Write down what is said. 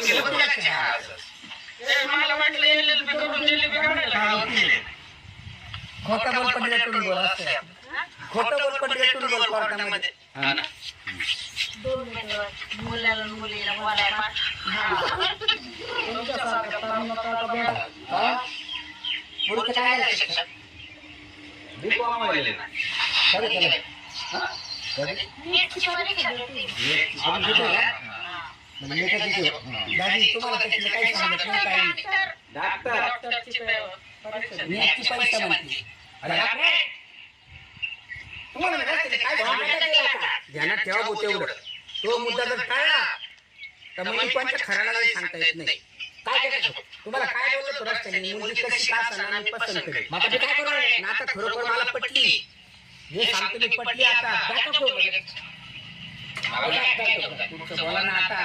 वकील मला वाटलं LLB करून जिलेबी काढायला खोटं बोल पण रेटून बोल असं खोटं बोल पण रेटून बोल कोर्टामध्ये हा ना दोन मिनिटं मुलाला मुलीला बोलायला पुढचं काय आहे शिक्षण B.Com व्हायले ना खरं केलं नीटची परीक्षा देते आपण कुठे म्हणजे एका तिथे दादी तुम्हाला त्यातलं काही सांगत नाही काही डॉक्टरची परीक्षा मी याची परीक्षा म्हणते अरे तुम्हाला काय ध्यानात ठेवा भाऊ तेवढं तो मुद्दा जर टाळला तर मग कोणत्या खऱ्याला सांगता येत नाही काय करायचं तुम्हाला काय बोललं तो रस्त्याने मुलगी कशी का असणार आणि पसंत करेल मग आता काय करू ना आता खरोखर मला पटली हे सांगतो मी पटली आता काय बोला ना आता